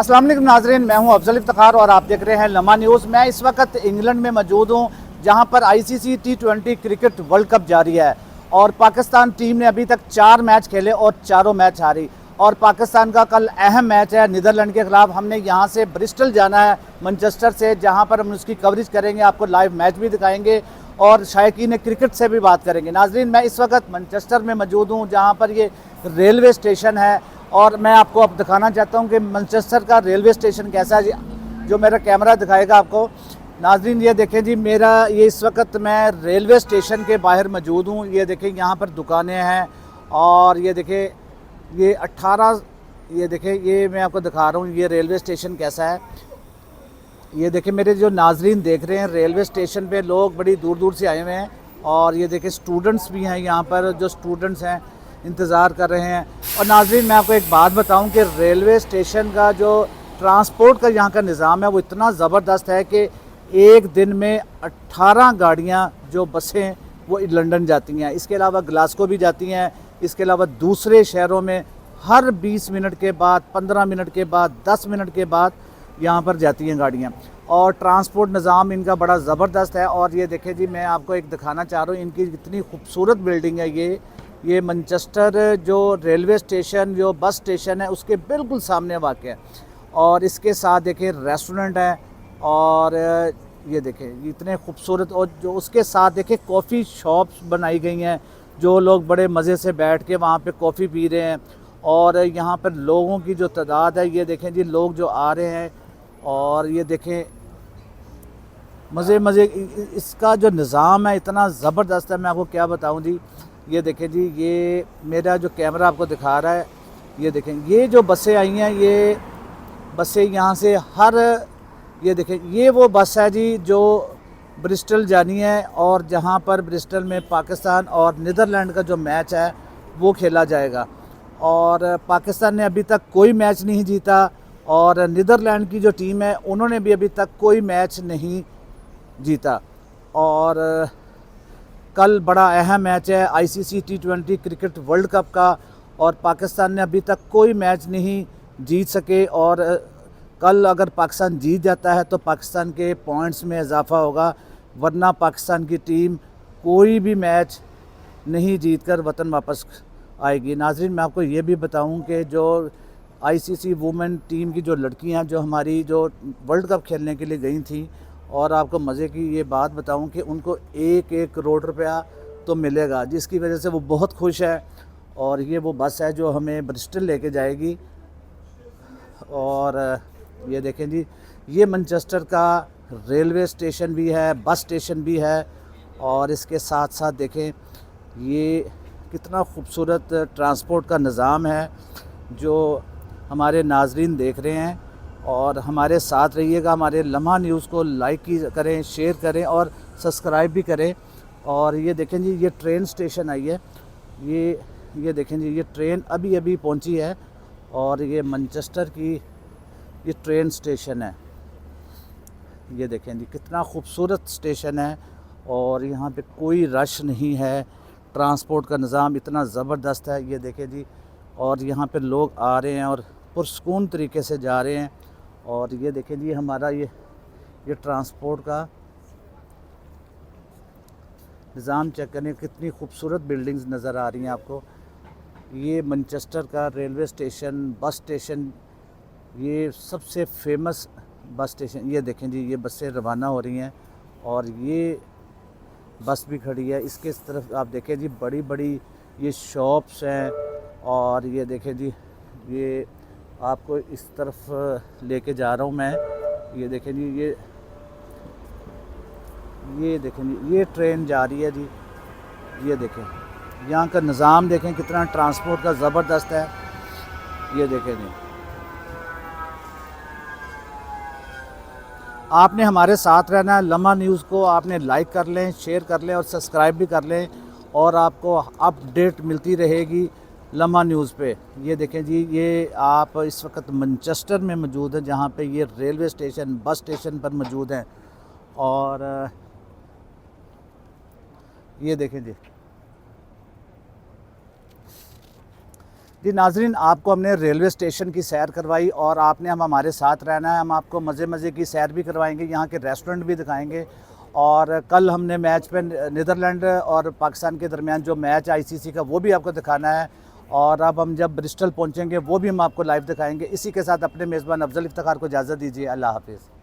अस्सलाम वालेकुम नाज़रीन, मैं हूं अफजल इफ्तिखार और आप देख रहे हैं लम्हा न्यूज़। मैं इस वक्त इंग्लैंड में मौजूद हूं जहां पर ICC T20 cricket world cup जारी है और पाकिस्तान टीम ने अभी तक 4 मैच खेले और चारों मैच हारी। और पाकिस्तान का कल अहम मैच है नीदरलैंड के ख़िलाफ़। हमने यहां से ब्रिस्टल जाना है मैनचेस्टर से, जहां पर हम उसकी कवरेज करेंगे, आपको लाइव मैच भी दिखाएंगे और शायकीन क्रिकेट से भी बात करेंगे। नाज़रीन, मैं इस वक्त मैनचेस्टर में मौजूद हूँ जहाँ पर ये रेलवे स्टेशन है और मैं आपको अब दिखाना चाहता हूँ कि मैनचेस्टर का रेलवे स्टेशन कैसा है, जो मेरा कैमरा दिखाएगा आपको। नाज़रीन, ये देखें जी, मेरा ये इस वक्त मैं रेलवे स्टेशन के बाहर मौजूद हूँ। ये देखें, यहाँ पर दुकानें हैं और ये देखें ये 18, ये देखें, ये मैं आपको दिखा रहा हूँ ये रेलवे स्टेशन कैसा है। ये देखें मेरे जो नाजरीन देख रहे हैं, रेलवे स्टेशन पे लोग बड़ी दूर दूर से आए हुए हैं और ये देखें स्टूडेंट्स भी हैं यहाँ पर, जो स्टूडेंट्स हैं इंतज़ार कर रहे हैं। और नाजरीन, मैं आपको एक बात बताऊं कि रेलवे स्टेशन का जो ट्रांसपोर्ट का यहाँ का निज़ाम है वो इतना ज़बरदस्त है कि एक दिन में 18 गाड़ियाँ जो बसें वो लंदन जाती हैं, इसके अलावा ग्लासगो भी जाती हैं, इसके अलावा दूसरे शहरों में हर 20 मिनट के बाद, 15 मिनट के बाद, 10 मिनट के बाद यहाँ पर जाती हैं गाड़ियाँ। और ट्रांसपोर्ट निज़ाम इनका बड़ा ज़बरदस्त है। और ये देखें जी, मैं आपको एक दिखाना चाह रहा हूँ, इनकी इतनी खूबसूरत बिल्डिंग है। ये मैनचेस्टर जो रेलवे स्टेशन, जो बस स्टेशन है, उसके बिल्कुल सामने वाक़ है। और इसके साथ देखें रेस्टोरेंट है और ये देखें इतने खूबसूरत, और जो उसके साथ देखें कॉफ़ी शॉप्स बनाई गई हैं, जो लोग बड़े मज़े से बैठ के वहाँ पे कॉफ़ी पी रहे हैं। और यहाँ पर लोगों की जो तादाद है, ये देखें जी, लोग जो आ रहे हैं और ये देखें मज़े इसका जो निज़ाम है इतना ज़बरदस्त है, मैं आपको क्या बताऊँ जी। ये देखें जी, ये मेरा जो कैमरा आपको दिखा रहा है, ये देखें ये जो बसें आई हैं, ये बसें यहाँ से ये देखें ये वो बस है जी जो ब्रिस्टल जानी है और जहाँ पर ब्रिस्टल में पाकिस्तान और नीदरलैंड का जो मैच है वो खेला जाएगा। और पाकिस्तान ने अभी तक कोई मैच नहीं जीता और नीदरलैंड की जो टीम है उन्होंने भी अभी तक कोई मैच नहीं जीता। और कल बड़ा अहम मैच है ICC T20 cricket world cup का और पाकिस्तान ने अभी तक कोई मैच नहीं जीत सके। और कल अगर पाकिस्तान जीत जाता है तो पाकिस्तान के पॉइंट्स में इजाफा होगा, वरना पाकिस्तान की टीम कोई भी मैच नहीं जीतकर वतन वापस आएगी। नाजरीन, मैं आपको ये भी बताऊं कि जो ICC वुमेन टीम की जो लड़कियां जो हमारी जो वर्ल्ड कप खेलने के लिए गई थी, और आपको मज़े की ये बात बताऊं कि उनको 1-1 करोड़ रुपया तो मिलेगा, जिसकी वजह से वो बहुत खुश है। और ये वो बस है जो हमें ब्रिस्टल लेके जाएगी। और ये देखें जी, ये मैनचेस्टर का रेलवे स्टेशन भी है, बस स्टेशन भी है। और इसके साथ साथ देखें ये कितना खूबसूरत ट्रांसपोर्ट का निज़ाम है जो हमारे नाजरीन देख रहे हैं। और हमारे साथ रहिएगा, हमारे लम्हा न्यूज़ को लाइक करें, शेयर करें और सब्सक्राइब भी करें। और ये देखें जी, ये ट्रेन स्टेशन आई है, ये देखें जी, ये ट्रेन अभी अभी पहुंची है और ये मैनचेस्टर की ये ट्रेन स्टेशन है। ये देखें जी, कितना खूबसूरत स्टेशन है और यहाँ पे कोई रश नहीं है, ट्रांसपोर्ट का निज़ाम इतना ज़बरदस्त है। ये देखें जी, और यहाँ पे लोग आ रहे हैं और पुरसकून तरीके से जा रहे हैं। और ये देखें जी, हमारा ये ट्रांसपोर्ट का निज़ाम चेक करें, कितनी खूबसूरत बिल्डिंग्स नज़र आ रही हैं आपको। ये मैनचेस्टर का रेलवे स्टेशन, बस स्टेशन, ये सबसे फेमस बस स्टेशन। ये देखें जी, ये बसें रवाना हो रही हैं और ये बस भी खड़ी है। इसके तरफ आप देखें जी, बड़ी बड़ी ये शॉप्स हैं। और ये देखें जी, ये आपको इस तरफ लेके जा रहा हूँ मैं। ये देखें जी, ये देखें जी, ये ट्रेन जा रही है जी। ये देखें यहाँ का निज़ाम देखें, कितना ट्रांसपोर्ट का ज़बरदस्त है। ये देखें जी, आपने हमारे साथ रहना है। लम्हा न्यूज़ को आपने लाइक कर लें, शेयर कर लें और सब्सक्राइब भी कर लें और आपको अपडेट मिलती रहेगी लम्हा न्यूज़ पे। ये देखें जी, ये आप इस वक्त मैनचेस्टर में मौजूद है जहाँ पे ये रेलवे स्टेशन, बस स्टेशन पर मौजूद हैं। और ये देखें जी, जी नाज़रीन, आपको हमने रेलवे स्टेशन की सैर करवाई और आपने हम हमारे साथ रहना है। हम आपको मज़े की सैर भी करवाएंगे, यहाँ के रेस्टोरेंट भी दिखाएंगे। और कल हमने मैच पे नीदरलैंड और पाकिस्तान के दरमियान जो मैच आईसीसी का वो भी आपको दिखाना है। और अब हम जब ब्रिस्टल पहुँचेंगे वो भी हम आपको लाइव दिखाएंगे। इसी के साथ अपने मेज़बान अफजल इफ्तिखार को इजाज़त दीजिए। अल्लाह हाफिज़।